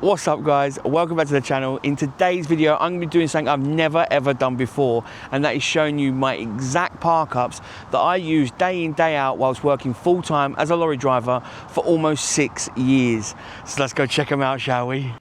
What's up guys, welcome back to the channel. In today's video I'm going to be doing something I've never ever done before, and that is showing you my exact park ups that I use day in day out whilst working full-time as a lorry driver for almost 6 years. So let's go check them out, shall we?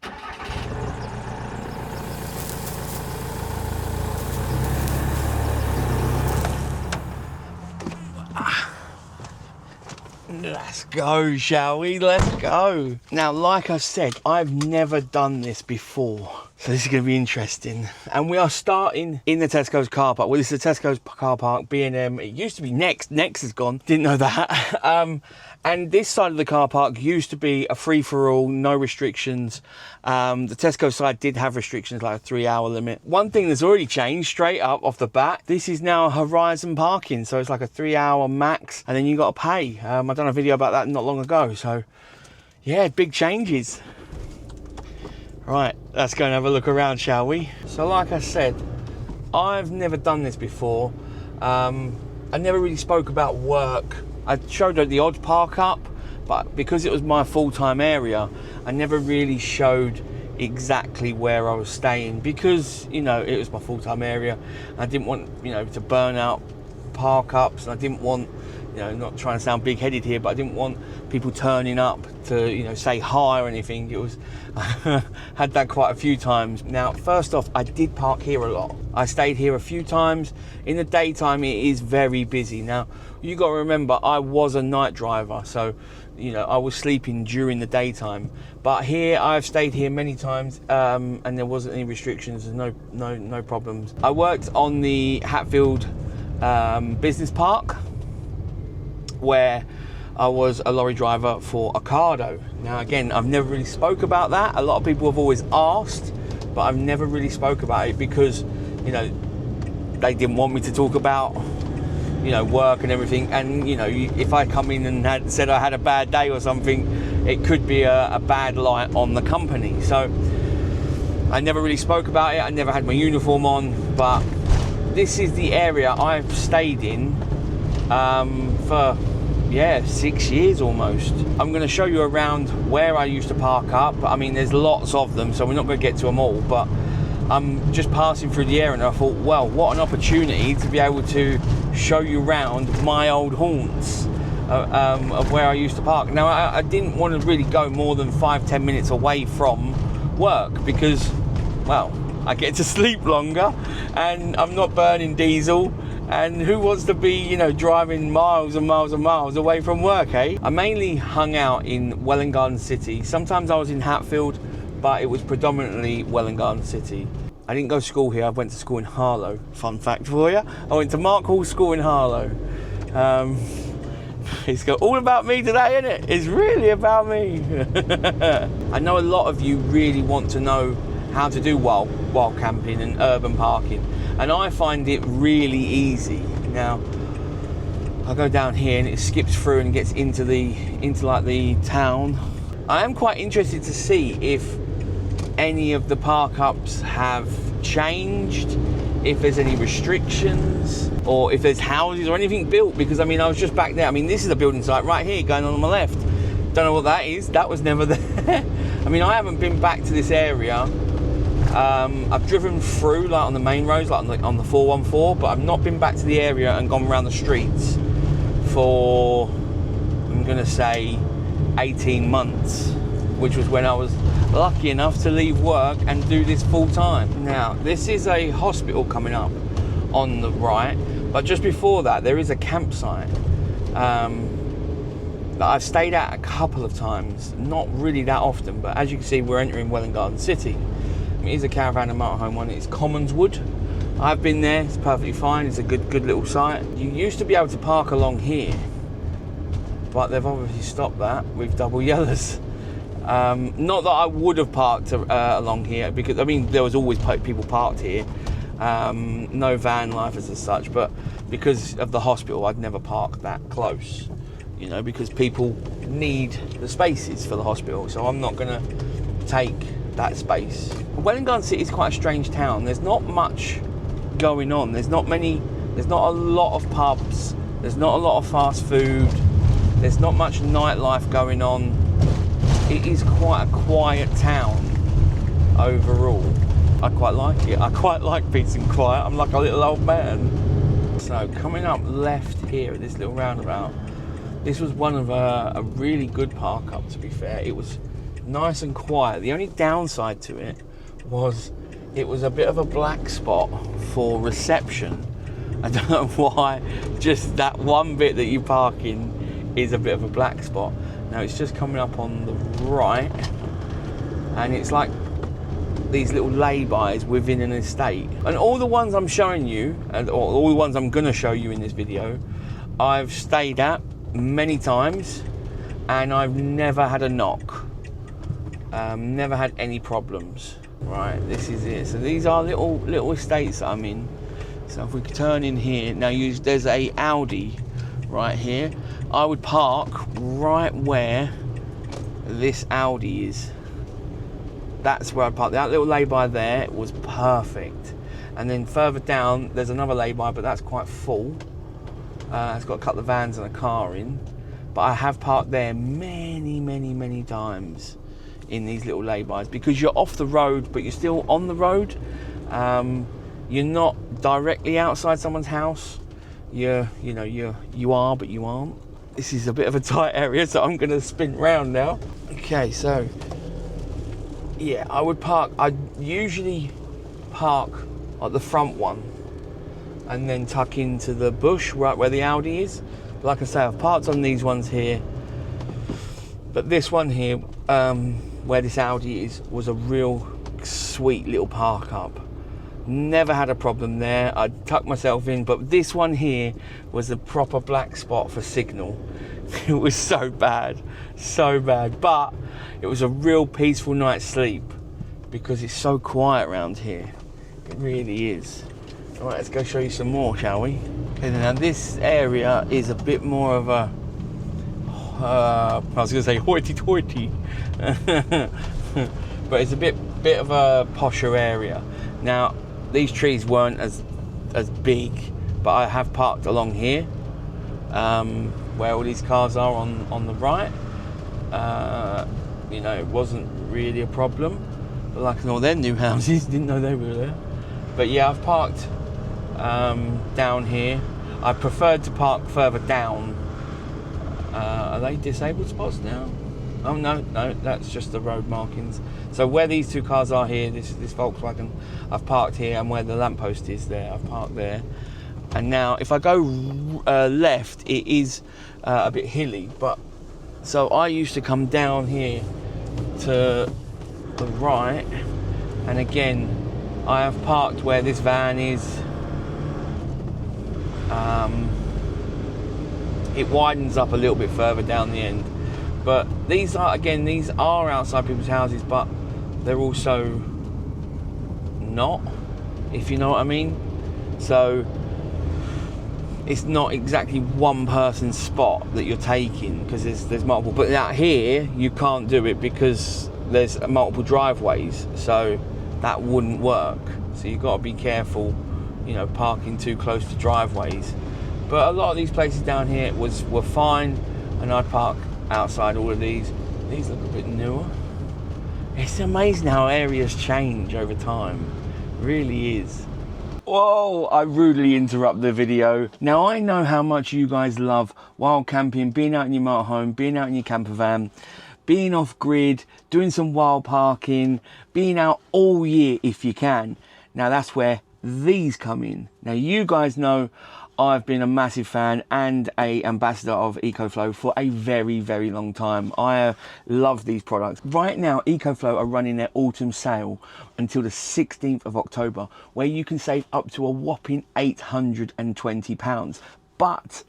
Let's go, shall we? Let's go. Now, like I said, I've never done this before, so this is going to be interesting. And we are starting in the Tesco's car park. Well, this is the Tesco's car park, B&M. It used to be Next. Next is gone. Didn't know that. And this side of the car park used to be a free-for-all, no restrictions. The Tesco side did have restrictions, like a 3-hour limit. One thing that's already changed straight up off the bat, this is now Horizon parking. So it's like a 3-hour max, and then you got to pay. I've done a video about that not long ago. So yeah, big changes. Right, let's go and have a look around, shall we? So like I said, I've never done this before. I never really spoke about work. I showed the odd park up, but because it was my full-time area, I never really showed exactly where I was staying, because, you know, it was my full-time area. I didn't want, you know, to burn out park ups, and I didn't want, you know, not trying to sound big-headed here, but I didn't want people turning up to, you know, say hi or anything. It was, had that quite a few times. Now, first off, I did park here a lot. I stayed here a few times. In the daytime, it is very busy. Now, you got to remember, I was a night driver, so, you know, I was sleeping during the daytime. But here, I've stayed here many times, and there wasn't any restrictions, no problems. I worked on the Hatfield Business Park, where I was a lorry driver for Ocado. Now again, I've never really spoke about that. A lot of people have always asked, but I've never really spoke about it because, you know, they didn't want me to talk about, you know, work and everything. And, you know, if I come in and said I had a bad day or something, it could be a bad light on the company. So I never really spoke about it. I never had my uniform on, but this is the area I've stayed in for, yeah, 6 years almost. I'm going to show you around where I used to park up. I mean, there's lots of them, so we're not going to get to them all, but I'm just passing through the area and I thought, well, what an opportunity to be able to show you around my old haunts of where I used to park. Now, I didn't want to really go more than 5-10 minutes away from work because, well, I get to sleep longer and I'm not burning diesel. And who wants to be, you know, driving miles and miles and miles away from work, eh? I mainly hung out in Welwyn Garden City. Sometimes I was in Hatfield, but it was predominantly Welwyn Garden City. I didn't go to school here. I went to school in Harlow. Fun fact for you. I went to Mark Hall School in Harlow. It's got all about me today, isn't it? It's really about me. I know a lot of you really want to know how to do wild camping and urban parking. And I find it really easy. Now, I go down here and it skips through and gets into like the town. I am quite interested to see if any of the park ups have changed, if there's any restrictions, or if there's houses or anything built, because I mean, I was just back there. I mean, this is a building site right here going on my left. Don't know what that is. That was never there. I mean, I haven't been back to this area. I've driven through, like on the main roads, like on the 414, but I've not been back to the area and gone around the streets for, I'm gonna say, 18 months, which was when I was lucky enough to leave work and do this full time. Now, this is a hospital coming up on the right, but just before that, there is a campsite that I've stayed at a couple of times, not really that often, but as you can see, we're entering Welwyn Garden City. It is a caravan and motorhome one. It's Commonswood. I've been there. It's perfectly fine. It's a good little site. You used to be able to park along here, but they've obviously stopped that with double yellows. Not that I would have parked along here, because I mean there was always people parked here. No van life as such, but because of the hospital, I'd never parked that close. You know, because people need the spaces for the hospital, so I'm not going to take that space. Welwyn Garden City is quite a strange town. There's not much going on. There's not a lot of pubs. There's not a lot of fast food. There's not much nightlife going on. It is quite a quiet town. overall, I quite like it. I quite like peace and quiet. I'm like a little old man. So coming up left here at this little roundabout, this was one of a really good park up, to be fair. It was nice and quiet. The only downside to it was a bit of a black spot for reception. I don't know why, just that one bit that you park in is a bit of a black spot. Now it's just coming up on the right, and it's like these little lay-bys within an estate. And all the ones I'm showing you, or all the ones I'm gonna show you in this video, I've stayed at many times, and I've never had a knock. Never had any problems. Right, this is it. So these are little estates that I'm in. So if we turn in here, now there's a Audi right here. I would park right where this Audi is. That's where I'd park. That little lay-by there was perfect. And then further down, there's another lay-by, but that's quite full. It's got a couple of vans and a car in. But I have parked there many times in these little lay-bys, because you're off the road, but you're still on the road. You're not directly outside someone's house. You are, but you aren't. This is a bit of a tight area, so I'm gonna spin round now. Okay, so yeah, I usually park at the front one and then tuck into the bush right where the Audi is. But like I say, I've parked on these ones here, but this one here, where this Audi is, was a real sweet little park up. Never had a problem there. I'd tuck myself in, but this one here was a proper black spot for signal. It was so bad, but it was a real peaceful night's sleep because it's so quiet around here. It really is. All right, let's go show you some more, shall we? Okay, now this area is a bit more of a I was going to say hoity-toity, but it's a bit of a posher area. Now, these trees weren't as big, but I have parked along here, where all these cars are on the right. It wasn't really a problem. But like in all their new houses, didn't know they were there. But yeah, I've parked down here. I preferred to park further down. Are they disabled spots now? Oh no, that's just the road markings. So where these two cars are here, this Volkswagen, I've parked here, and where the lamppost is there, I've parked there. And now if I go left, it is a bit hilly, but so I used to come down here to the right, and again I have parked where this van is. It widens up a little bit further down the end, but these are outside people's houses, but they're also not, if you know what I mean. So it's not exactly one person's spot that you're taking, because there's multiple. But out here you can't do it because there's multiple driveways, so that wouldn't work. So you've got to be careful, parking too close to driveways. But a lot of these places down here were fine, and I'd park outside all of these. These look a bit newer. It's amazing how areas change over time. It really is. Whoa, I rudely interrupt the video. Now, I know how much you guys love wild camping, being out in your motorhome, being out in your camper van, being off grid, doing some wild parking, being out all year if you can. Now, that's where these come in. Now, you guys know I've been a massive fan and an ambassador of EcoFlow for a very, very long time. I love these products. Right now, EcoFlow are running their autumn sale until the 16th of October, where you can save up to a whopping £820. But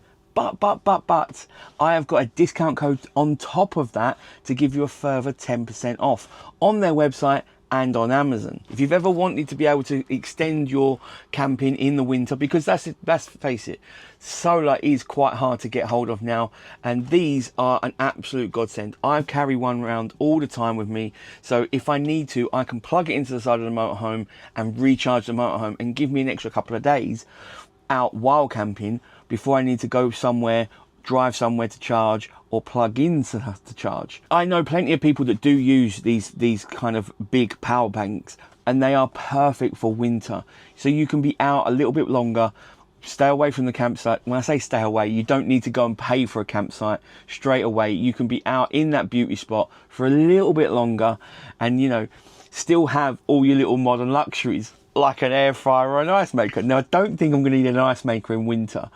I have got a discount code on top of that to give you a further 10% off on their website and on Amazon. If you've ever wanted to be able to extend your camping in the winter, because let's face it, solar is quite hard to get hold of now, and these are an absolute godsend. I carry one around all the time with me, so if I need to, I can plug it into the side of the motorhome and recharge the motorhome and give me an extra couple of days out wild camping before I need to go somewhere drive somewhere to charge or plug in to charge. I know plenty of people that do use these kind of big power banks, and they are perfect for winter. So you can be out a little bit longer, stay away from the campsite. When I say stay away, you don't need to go and pay for a campsite straight away. You can be out in that beauty spot for a little bit longer and, you know, still have all your little modern luxuries like an air fryer or an ice maker. Now, I don't think I'm going to need an ice maker in winter.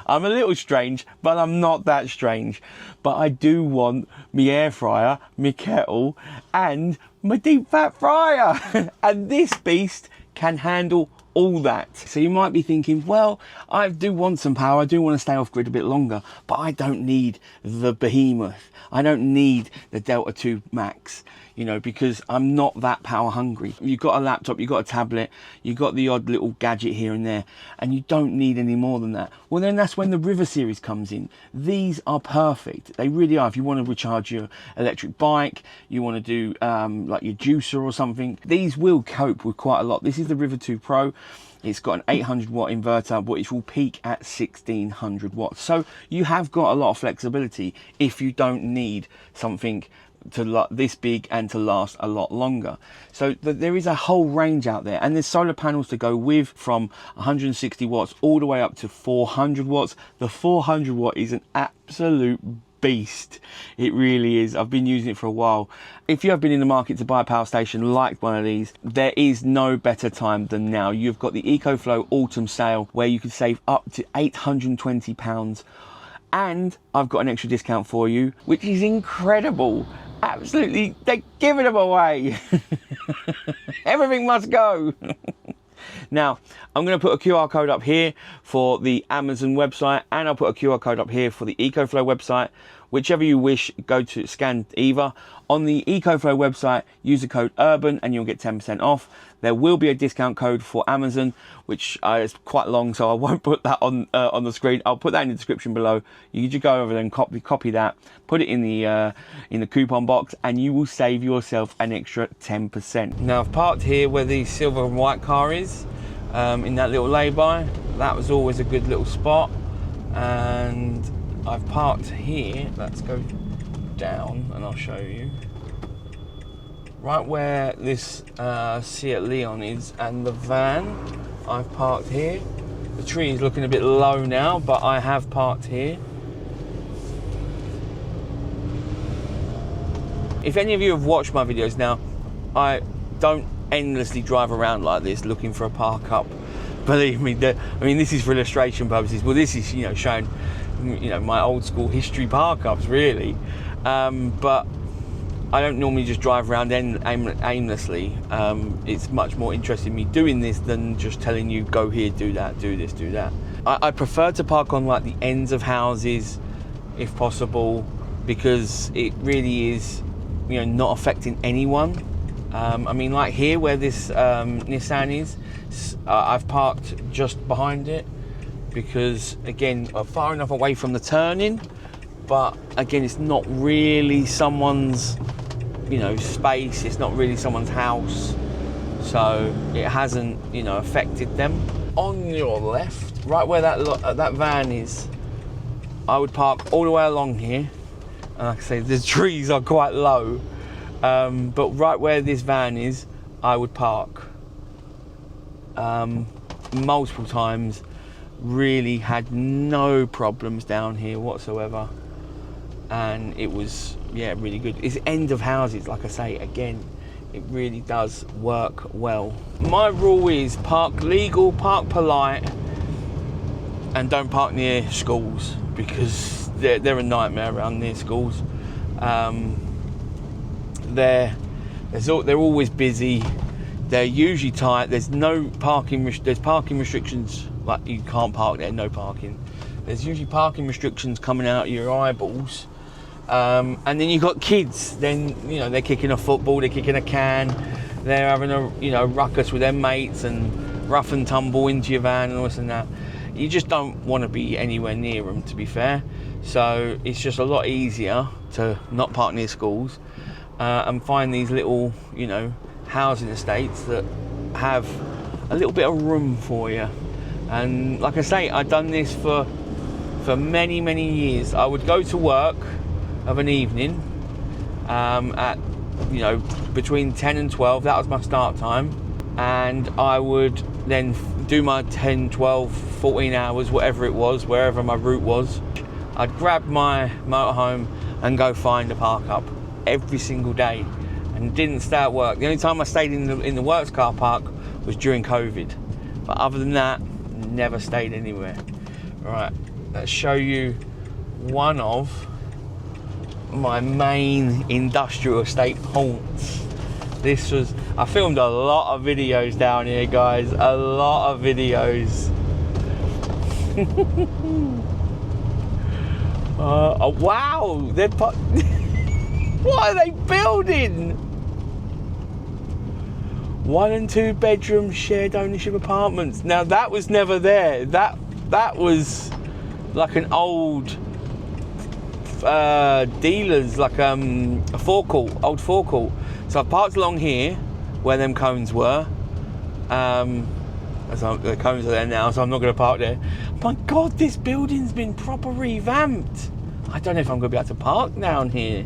I'm a little strange, but I'm not that strange. But I do want my air fryer, my kettle, and my deep fat fryer. And this beast can handle all that. So you might be thinking, well, I do want some power. I do want to stay off grid a bit longer, but I don't need the behemoth. I don't need the Delta 2 Max, you know, because I'm not that power hungry. You've got a laptop, you've got a tablet, you've got the odd little gadget here and there, and you don't need any more than that. Well, then that's when the River series comes in. These are perfect. They really are. If you want to recharge your electric bike, you want to do like your juicer or something, these will cope with quite a lot. This is the River 2 Pro. It's got an 800 watt inverter, but it will peak at 1600 watts. So you have got a lot of flexibility if you don't need something to this big and to last a lot longer. So there is a whole range out there, and there's solar panels to go with from 160 watts all the way up to 400 watts. The 400 watt is an absolute beast. It really is. I've been using it for a while. If you have been in the market to buy a power station like one of these, there is no better time than now. You've got the EcoFlow autumn sale where you can save up to £820, and I've got an extra discount for you, which is incredible. Absolutely, they're giving them away. Everything must go. Now, I'm going to put a QR code up here for the Amazon website, and I'll put a QR code up here for the EcoFlow website. Whichever you wish, go to scan either. On the EcoFlow website, use the code URBAN and you'll get 10% off. There will be a discount code for Amazon, which is quite long, so I won't put that on the screen. I'll put that in the description below. You can just go over there and copy that, put it in the coupon box, and you will save yourself an extra 10%. Now, I've parked here where the silver and white car is, in that little lay-by. That was always a good little spot, and I've parked here. Let's go down and I'll show you. Right where this Seat Leon is and the van, I've parked here. The tree is looking a bit low now, but I have parked here. If any of you have watched my videos now, I don't endlessly drive around like this looking for a Parkup. Believe me, I mean, this is for illustration purposes. Well, this is, you know, showing, you know, my old school history Parkups, really. But I don't normally just drive around aimlessly. It's much more interesting me doing this than just telling you, go here, do that, do this, do that. I prefer to park on like the ends of houses, if possible, because it really is, you know, not affecting anyone. I mean, like here where this Nissan is, I've parked just behind it because, again, far enough away from the turning, but again, it's not really someone's, you know, space. It's not really someone's house, so it hasn't, you know, affected them. On your left, right where that van is, I would park all the way along here. And like I say, the trees are quite low, but right where this van is, I would park. Multiple times, really had no problems down here whatsoever, and it was, yeah, really good. It's end of houses, like I say, again, it really does work well. My rule is park legal, park polite, and don't park near schools, because they're a nightmare around near schools. They're always busy. They're usually tight. There's no parking. There's parking restrictions. Like, you can't park there. No parking. There's usually parking restrictions coming out of your eyeballs. And then you've got kids. Then, you know, they're kicking a football. They're kicking a can. They're having a, you know, ruckus with their mates and rough and tumble into your van and all this and that. You just don't want to be anywhere near them, to be fair. So it's just a lot easier to not park near schools and find these little, you know, housing estates that have a little bit of room for you. And like I say, I've done this for for many, many years. I would go to work of an evening at, you know, between 10 and 12. That was my start time. And I would then do my 10, 12, 14 hours, whatever it was, wherever my route was. I'd grab my motorhome and go find a Parkup every single day, and didn't stay at work. The only time I stayed in the works car park was during COVID, but other than that, never stayed anywhere. Right, let's show you one of my main industrial estate haunts. I filmed a lot of videos down here, guys, a lot of videos. Oh wow, what are they building? 1 and 2 bedroom shared ownership apartments. Now that was never there. That was like an old dealers, like a old forecourt. So I parked along here where them cones were. The cones are there now, so I'm not going to park there. My God, this building's been proper revamped. I don't know if I'm going to be able to park down here.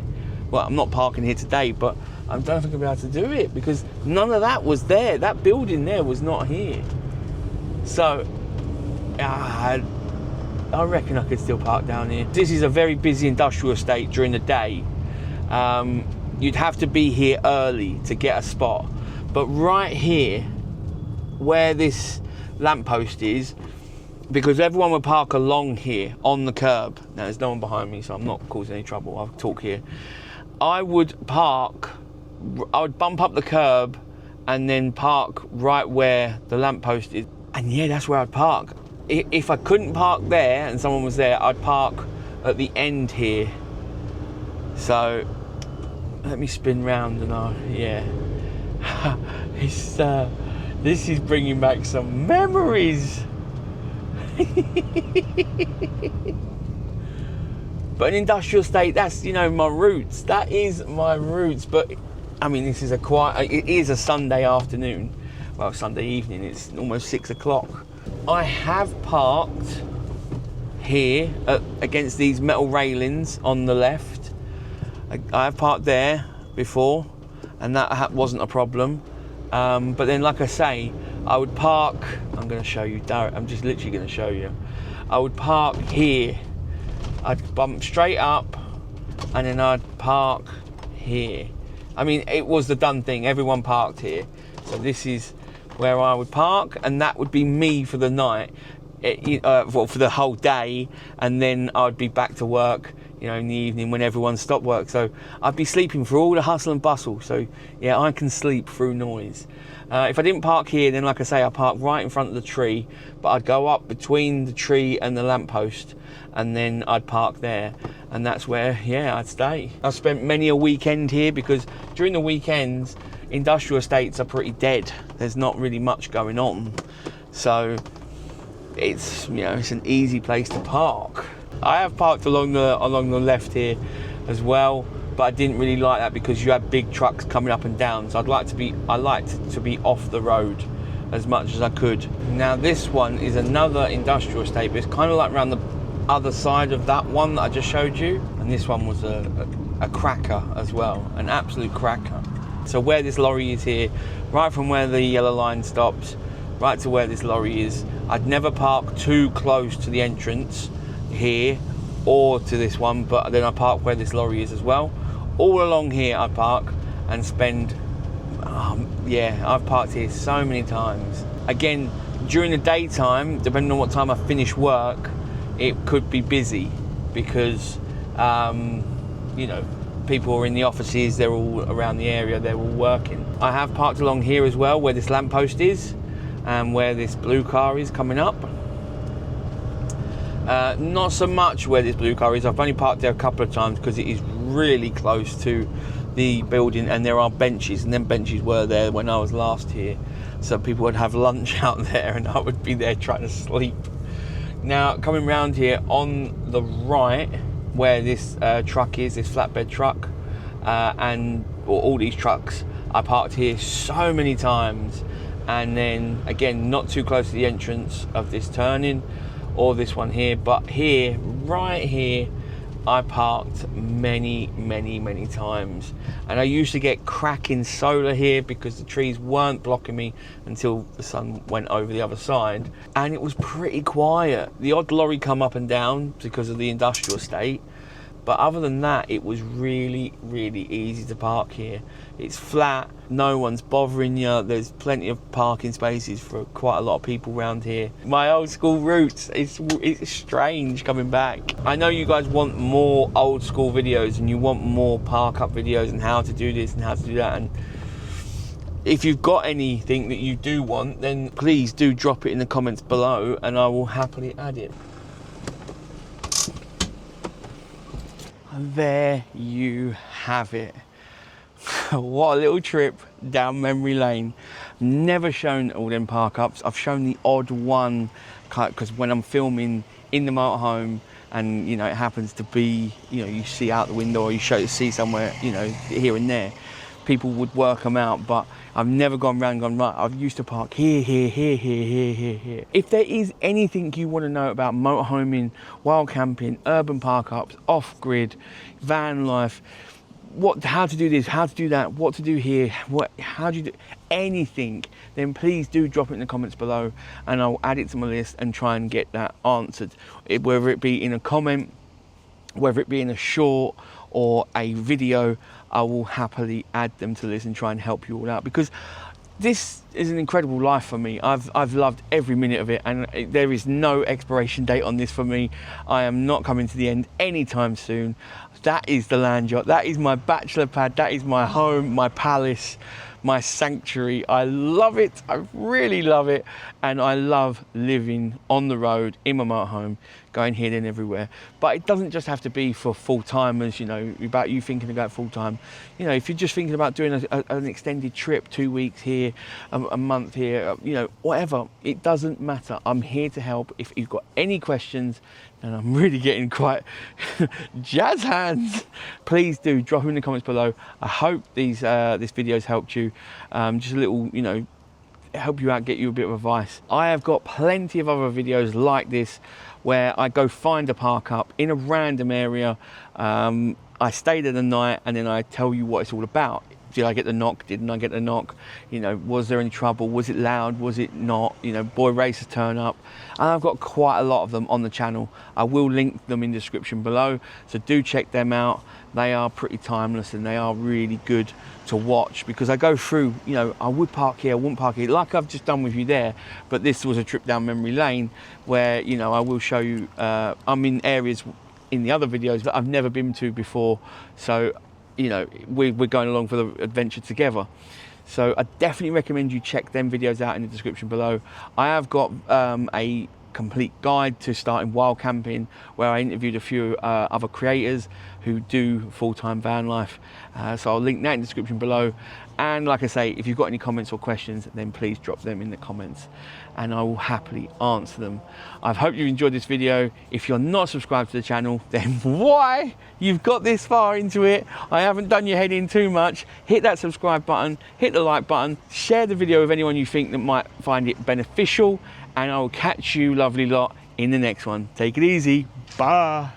Well, I'm not parking here today, but I don't know if I'm going to be able to do it because none of that was there. That building there was not here. So, I reckon I could still park down here. This is a very busy industrial estate during the day. You'd have to be here early to get a spot. But right here, where this lamppost is, because everyone would park along here on the curb. Now there's no one behind me, so I'm not causing any trouble. I'll talk here. I would bump up the curb and then park right where the lamppost is. And yeah, that's where I'd park. If I couldn't park there and someone was there, I'd park at the end here. So let me spin round and yeah. This is bringing back some memories. But an industrial estate, that's, you know, my roots. That is my roots. But I mean, it is a Sunday afternoon. Well, Sunday evening, it's almost 6 o'clock. I have parked here against these metal railings on the left. I have parked there before, and that wasn't a problem. But then, like I say, I would park. I'm going to show you, Darren. I'm just literally going to show you. I would park here. I'd bump straight up, and then I'd park here. I mean, it was the done thing. Everyone parked here. So this is where I would park, and that would be me for the night, for the whole day, and then I'd be back to work, you know, in the evening when everyone stopped work. So I'd be sleeping through all the hustle and bustle. So yeah, I can sleep through noise. If I didn't park here, then like I say, I park right in front of the tree, but I'd go up between the tree and the lamppost, and then I'd park there, and that's where, yeah, I'd stay. I've spent many a weekend here because during the weekends, industrial estates are pretty dead. There's not really much going on. So it's, you know, it's an easy place to park. I have parked along the left here as well, but I didn't really like that because you had big trucks coming up and down. So I liked to be off the road as much as I could. Now this one is another industrial estate, but it's kind of like around the other side of that one that I just showed you. And this one was a cracker as well, an absolute cracker. So where this lorry is here, right from where the yellow line stops, right to where this lorry is, I'd never park too close to the entrance here or to this one, but then I park where this lorry is as well. All along here I park and spend, yeah, I've parked here so many times. Again, during the daytime, depending on what time I finish work, it could be busy because, you know, people are in the offices, they're all around the area, they're all working. I have parked along here as well, where this lamppost is and where this blue car is coming up. Not so much where this blue car is. I've only parked there a couple of times because it is really close to the building and there are benches, and them benches were there when I was last here. So people would have lunch out there and I would be there trying to sleep. Now, coming round here on the right, where this truck is, this flatbed truck, and all these trucks, I parked here so many times, and then again not too close to the entrance of this turning, or this one here. But here, right here, I parked many times, and I used to get cracking solar here because the trees weren't blocking me until the sun went over the other side, and it was pretty quiet. The odd lorry come up and down because of the industrial estate, but other than that, it was really easy to park here. It's flat, no one's bothering you, there's plenty of parking spaces for quite a lot of people around here. My old school roots, it's strange coming back. I know you guys want more old school videos, and you want more Parkup videos and how to do this and how to do that, and if you've got anything that you do want, then please do drop it in the comments below and I will happily add it. There you have it. What a little trip down memory lane. Never shown all them Parkups. I've shown the odd one because when I'm filming in the motorhome and you know it happens to be, you know, you see out the window or you see somewhere, you know, here and there, people would work them out, but I've never gone right. I've used to park here. If there is anything you want to know about motorhoming, wild camping, urban Parkups, off-grid, van life, how to do this, how to do that, what to do here, how do you do anything, then please do drop it in the comments below and I'll add it to my list and try and get that answered. Whether it be in a comment, whether it be in a short or a video, I will happily add them to the list and try and help you all out, because this is an incredible life for me. I've loved every minute of it, and there is no expiration date on this for me. I am not coming to the end anytime soon. That is the land yacht, that is my bachelor pad, that is my home, my palace, my sanctuary. I love it, I really love it, and I love living on the road in my motorhome, going here and everywhere. But it doesn't just have to be for full-timers, you know, about you thinking about full-time. You know, if you're just thinking about doing an extended trip, 2 weeks here, a month here, you know, whatever, it doesn't matter. I'm here to help. If you've got any questions, and I'm really getting quite jazz hands, please do drop them in the comments below. I hope this video's helped you. Just a little, you know, help you out, get you a bit of advice. I have got plenty of other videos like this where I go find a Parkup in a random area. I stay there the night and then I tell you what it's all about. Did I get the knock? Didn't I get the knock? You know, was there any trouble? Was it loud? Was it not? You know, boy racers turn up. And I've got quite a lot of them on the channel. I will link them in the description below, so do check them out. They are pretty timeless and they are really good to watch, because I go through, you know, I would park here, I wouldn't park here, like I've just done with you there, but this was a trip down memory lane where, you know, I will show you, I'm in areas in the other videos that I've never been to before, so you know, we're going along for the adventure together. So I definitely recommend you check them videos out in the description below. I have got a complete guide to starting wild camping where I interviewed a few other creators who do full-time van life, so I'll link that in the description below. And like I say, if you've got any comments or questions, then please drop them in the comments and I will happily answer them. I hope you enjoyed this video. If you're not subscribed to the channel, then why? You've got this far into it. I haven't done your head in too much. Hit that subscribe button, hit the like button, share the video with anyone you think that might find it beneficial, and I will catch you lovely lot in the next one. Take it easy. Bye.